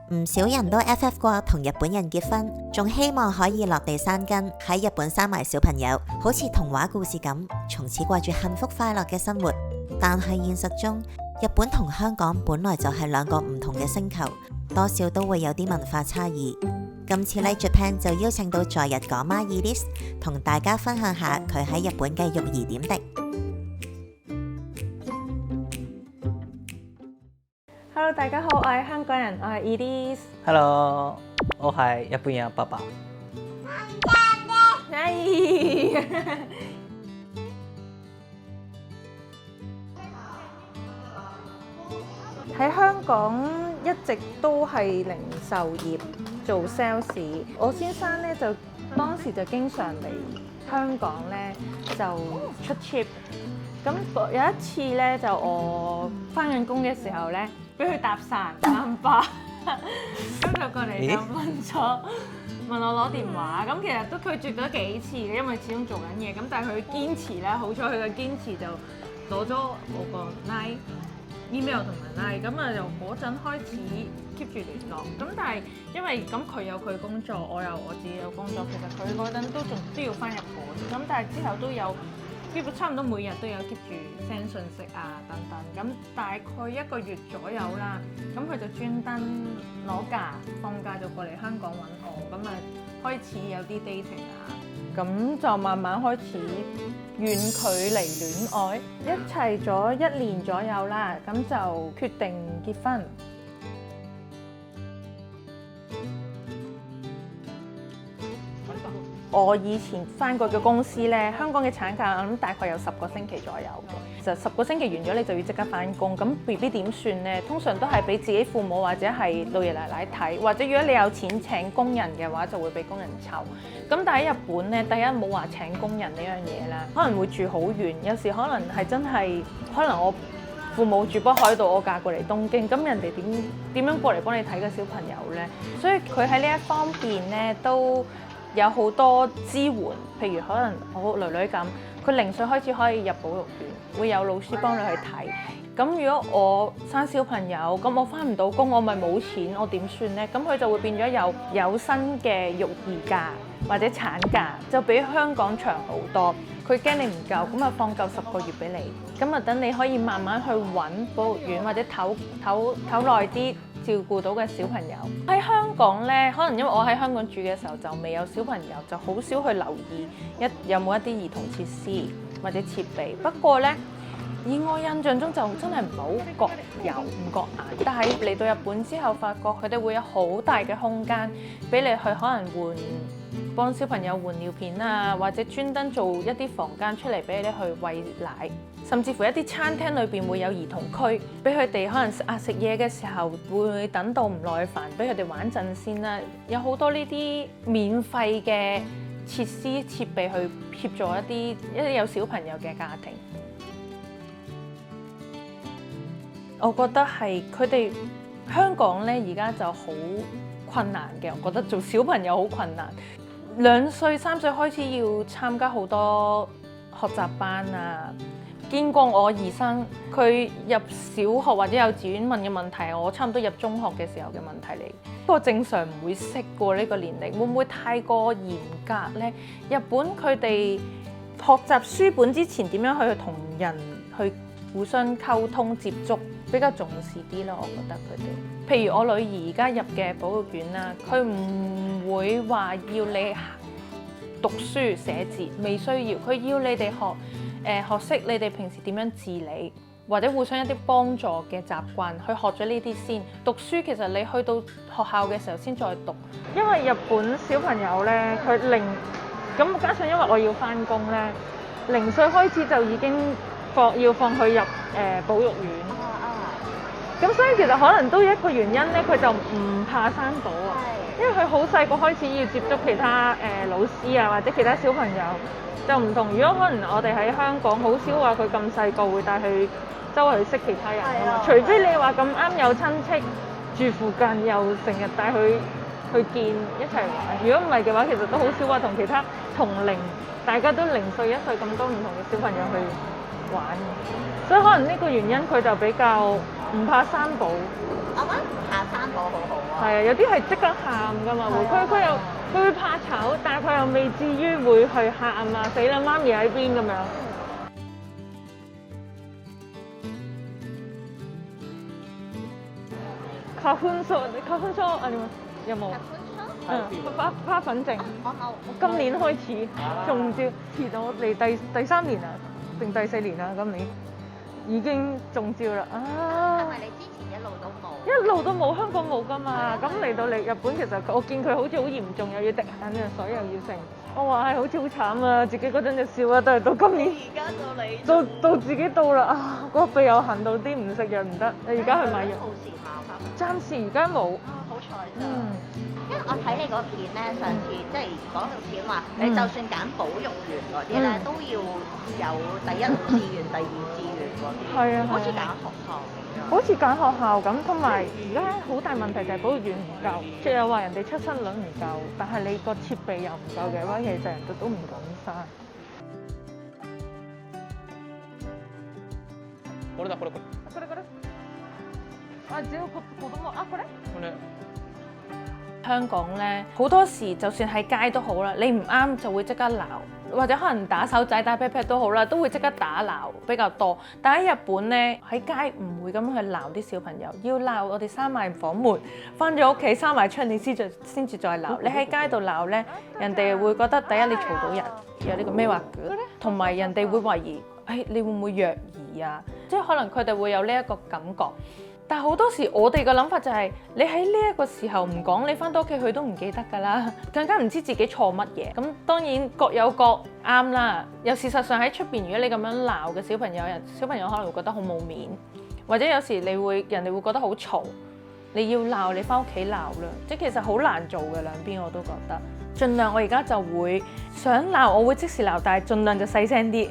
唔少人都 FF 過同日本人結婚，仲希望可以落地生根，喺日本生埋小朋友，好似童話故事咁，從此過住幸福快樂嘅生活。但係現實中，日本同香港本來就係兩個唔同嘅星球，多少都會有啲文化差異。今次 Like Japan 就邀請到在日港媽 Elise 同大家分享下佢喺日本嘅育兒點滴。Hello， 大家好，我係香港人，我係 Elise。Hello， 我係日本人爸爸。喺香港一直都係零售業做 sales， 我先生咧就當時就經常嚟香港咧就出 trip。咁有一次咧就我返緊工嘅時候咧，俾佢搭訕啱巴，咁就過嚟就問我攞電話。咁其實都拒絕咗幾次嘅，因為始終做緊嘢。咁但係佢堅持咧，好彩佢嘅堅持就攞咗我個 line email 同埋 line。咁啊由嗰陣開始 keep 住聯絡。咁但係因為咁佢有佢工作，我有我自己有工作，其實佢嗰陣都要返日本。咁但係之後都有。差唔多每日都有 keep 住 send 信息啊等等，咁大概1個月左右啦，咁佢就專登攞假放假就過嚟香港揾我，咁啊開始有啲 dating 啊，咁就慢慢開始遠距離戀愛，一齊咗1年左右啦，咁就決定結婚。我以前返過嘅公司咧，香港嘅產假我諗大概有10個星期左右嘅。其實10個星期完咗，你就要即刻返工。咁 BB 點算咧？通常都係俾自己父母或者係老爺奶奶睇，或者如果你有錢請工人嘅話，就會俾工人湊。咁但係喺日本咧，第一冇話請工人呢樣嘢啦，可能會住好遠，有時可能係真係可能我父母住北海道，我嫁過嚟東京，咁人哋點樣過嚟幫你睇個小朋友咧？所以佢喺呢一方面咧都有好多支援，譬如可能我女女咁，佢0歲開始可以入保育園，會有老師幫你去睇。咁如果我生小朋友，咁我返唔到工，我咪冇錢，我點算呢？咁佢就會變咗有薪嘅育兒假或者產假，就比香港長好多。佢驚你唔夠，咁啊放夠10個月俾你，咁啊等你可以慢慢去揾保育園或者唞耐啲。照顧到嘅小朋友喺香港呢，可能因為我喺香港住嘅時候就未有小朋友，就好少去留意有冇一啲兒童設施或者設備。不過呢，以我印象中就真係唔係好覺有唔覺眼。但係嚟到日本之後，發覺佢哋會有好大嘅空間俾你去可能幫小朋友換尿片啊，或者專登做一啲房間出嚟俾你去餵奶。甚至乎一啲餐廳裏邊會有兒童區，俾佢哋可能食嘢嘅時候會等到唔耐煩，俾佢哋玩陣先啦。有好多呢啲免費嘅設施設備去協助一啲有小朋友嘅家庭。我覺得係佢哋香港咧而家就好困難嘅，我覺得做小朋友好困難。2歲3歲開始要參加好多學習班啊。見過我兒生，佢入小學或者幼稚園問嘅問題，我差唔多入中學嘅時候嘅問題嚟。不過正常唔會識過呢個年齡，會唔會太過嚴格呢？日本佢哋學習書本之前點樣去同人去互相溝通接觸比較重視啲咯，我覺得佢哋。譬如我女兒而家入嘅保育園啦，佢唔會話要你讀書寫字，未需要，佢要你哋學識你哋平時點樣自理，或者互相一啲幫助嘅習慣，去學咗呢啲先。讀書其實你去到學校嘅時候先再讀，因為日本小朋友咧，佢咁加上因為我要返工咧，0歲開始就已經要放佢入保育園。咁所以其實可能都有一個原因咧，佢就唔怕生保啊，因為佢好細個開始要接觸其他老師啊，或者其他小朋友。就唔同，如果可能我哋喺香港好少話佢咁細個會帶佢周圍識其他人㗎嘛，除非你話咁啱有親戚住附近，又成日帶佢去見一齊玩。如果唔係嘅話，其實都好少話同其他同齡，大家都0歲1歲咁多唔同嘅小朋友去玩。所以可能呢個原因佢就比較唔怕生保。我覺得下山寶好好啊。係啊，有啲係即刻喊㗎嘛，會佢會怕醜，但係佢又未至於會去喊啊，死啦媽咪喺邊咁樣。花粉症啊？有冇？花粉症。今年開始中招，遲到嚟第3年啊，定第4年啊？今年已經中招啦啊！係咪你之前一路都冇？一路都冇，香港冇㗎嘛。咁嚟到日本，其實我見佢好似好嚴重，又要滴眼藥水，又要成。我話係好似好慘啊！自己嗰陣就笑啊，但係到今年，而家到你到自己到啦啊！個鼻又痕到啲，唔食藥唔得。你而家去買藥？冇時效嚇。暫時而家冇。好彩咋。因為我睇你個片咧，上次即係講到片話，你就算揀保育員嗰啲咧，都要有第1志願、第2志願嗰啲。係啊，好似揀學校咁樣。好似揀學校咁，同埋而家好大問題就係保育員唔夠，即係又話人哋出生率唔夠，但係你個設備又唔夠嘅話，其實人哋都唔敢生。これだこれ。啊，只要子供啊，これ？これ。香港咧好多時，就算喺街都好啦，你唔啱就會即刻鬧，或者可能打手仔、打 pat pat 都好啦，都會即刻打鬧比較多。但喺日本咧，喺街唔會咁去鬧啲小朋友，要鬧我哋閂埋房門，翻咗屋企閂埋窗，你先至再鬧。你喺街度鬧咧，人哋會覺得第一你嘈到人，有呢個咩話嘅，同埋人哋會懷疑，你會唔會虐兒啊？即係可能佢哋會有呢一個感覺。但係好多時，我哋嘅諗法就係，你喺呢一個時候唔講，你翻到屋企佢都唔記得㗎啦，更加唔知自己錯乜嘢。咁當然各有各啱啦。又事實上喺出邊，如果你咁樣鬧嘅小朋友，小朋友可能會覺得好冇面，或者有時人哋會覺得好嘈。你要鬧，你翻屋企鬧啦。即係其實好難做嘅，兩邊我都覺得。盡量我而家就會想鬧，我會即時鬧，但係盡量就細聲啲。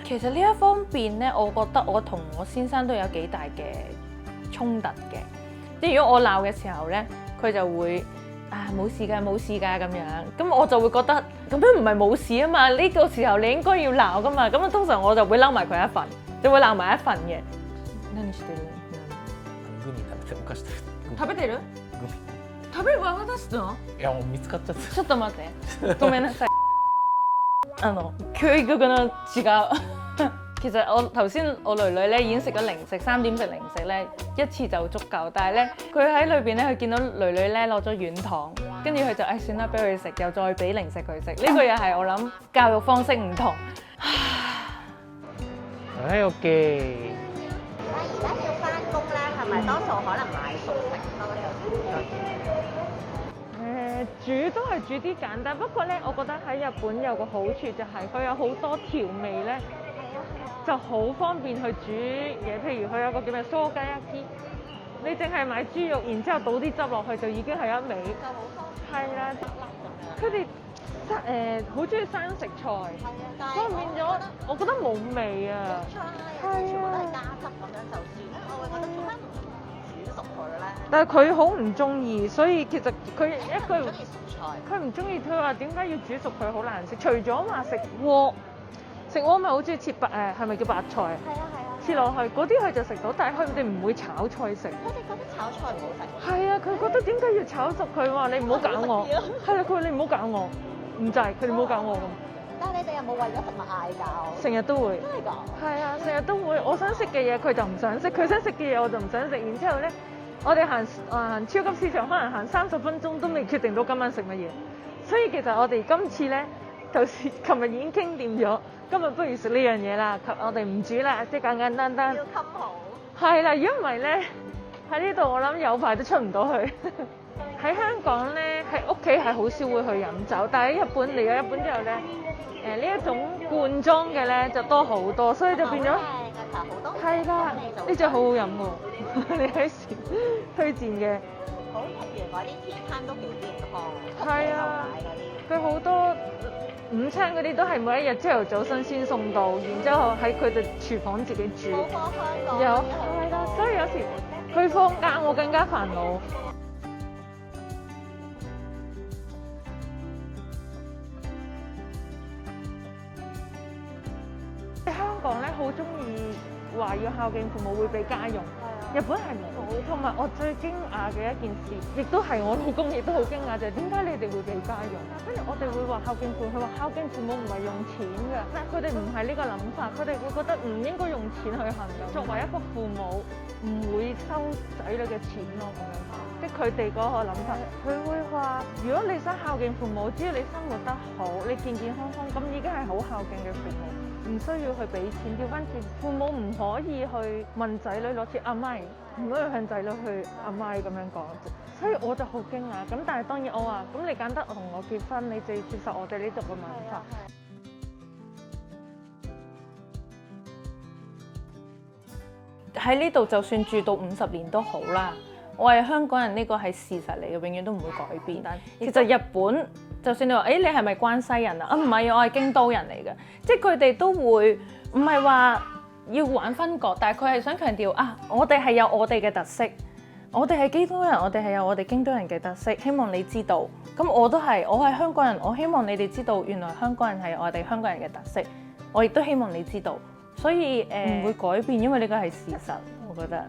其實呢一方面咧，我覺得我同我先生都有幾大嘅衝突嘅，即係如果我鬧嘅時候咧，佢就會冇事㗎咁樣，咁我就會覺得咁樣唔係冇事啊嘛，呢個時候你應該要鬧㗎嘛，咁啊通常我就會嬲埋佢一份，就會鬧埋一份嘅。何してる？グミ食べてお菓子食べてる？グミ。食べるわ渡すの？いやもう見つかっちゃった。ちょっと待って。ごめんなさい。教育嗰度違う。其實我頭先我女女咧已經食咗零食，3點食零食咧一次就足夠，但係咧佢喺裏邊咧佢見到女女咧攞咗軟糖，跟住佢就算啦俾佢食，又再俾零食佢食，呢個又係我諗教育方式唔同。はい、OK。而家要翻工咧，係咪多數可能買餸食多啲？煮都係煮啲簡單，不過咧我覺得喺日本有個好處就係佢有好多調味咧。就好方便去煮嘢，譬如佢有個叫咩蘇雞一啲，你淨係買豬肉，然之後倒啲汁落去就已經係一味。就好方便。係啦，佢哋好中意生食菜，所以變咗我覺得冇味啊。係啊，全部都係加汁咁樣就算，我會覺得做乜唔煮熟佢咧？但係佢好唔中意，所以其實佢一句唔中意熟菜，佢唔中意，佢話點解要煮熟佢好難食？除咗話食鍋。食鍋咪好中意切係咪叫白菜？係啊。切落去嗰啲佢就食到，但係佢哋唔會炒菜食。佢哋覺得炒菜唔好食。係啊，佢覺得點解要炒熟佢？話你唔好搞我。係啊，佢話你唔好搞我，唔制，佢哋唔好搞我咁。但係你哋有冇為咗食物嗌交？成日都會。真係㗎？係啊，成日都會。我想食嘅嘢佢就唔想食，佢想食嘅嘢我就唔想食。然之後咧，我哋行超級市場，可能行30分鐘都未決定到今晚食乜嘢。所以其實我哋今次咧，琴日已經傾掂咗。今日不如食呢樣嘢啦，我哋唔煮啦，即係簡簡單單。要襟好。係啦，如果唔係咧，喺呢度我諗有排都出唔到去。喺香港咧，喺屋企係好少會去飲酒，但係喺日本嚟咗日本之後咧，呢一種罐裝嘅咧就多好多，所以就變咗。係啦，呢隻好好飲喎，你喺時推薦嘅。好食完嗰啲天餐都幾健康。係啊，佢好多。午餐嗰啲都係每一日朝頭早新鮮送到，然之後喺佢哋廚房自己煮。好過香港。有係啦，所以有時佢放假我更加煩惱。香港咧好中意話要孝敬父母會俾家用。係啊。日本係冇，同埋我最驚訝嘅一件事，亦都係我老公亦都好驚訝，就係點解你哋會俾家用？跟住我哋會話孝敬父母，佢話孝敬父母唔係用錢㗎，但係佢哋唔係呢個諗法，佢哋會覺得唔應該用錢去衡量。作為一個父母，唔會收仔女嘅錢咯，咁樣即係佢哋嗰個諗法。佢會話：如果你想孝敬父母，只要你生活得好，你健健康康，咁已經係好孝敬嘅父母。唔需要去俾錢，調翻轉父母唔可以去問仔女攞錢，阿媽唔可以向仔女去阿媽咁樣講，所以我就好驚訝。咁但係當然我話，咁你揀得同我結婚，你就要接受我哋呢度嘅文化。喺呢度就算住到50年都好啦，我係香港人呢個係事實嚟嘅，永遠都唔會改變。但其實日本。就算你話，你係咪關西人啊？唔係，我係京都人嚟嘅，即係佢哋都會唔係話要玩分割，但係佢係想強調我哋係有我哋嘅特色，我哋係基督人，我哋係有我哋京都人嘅特色，希望你知道。咁我係香港人，我希望你哋知道，原來香港人係我哋香港人嘅特色，我亦都希望你知道，所以唔會改變，因為呢個係事實，我覺得。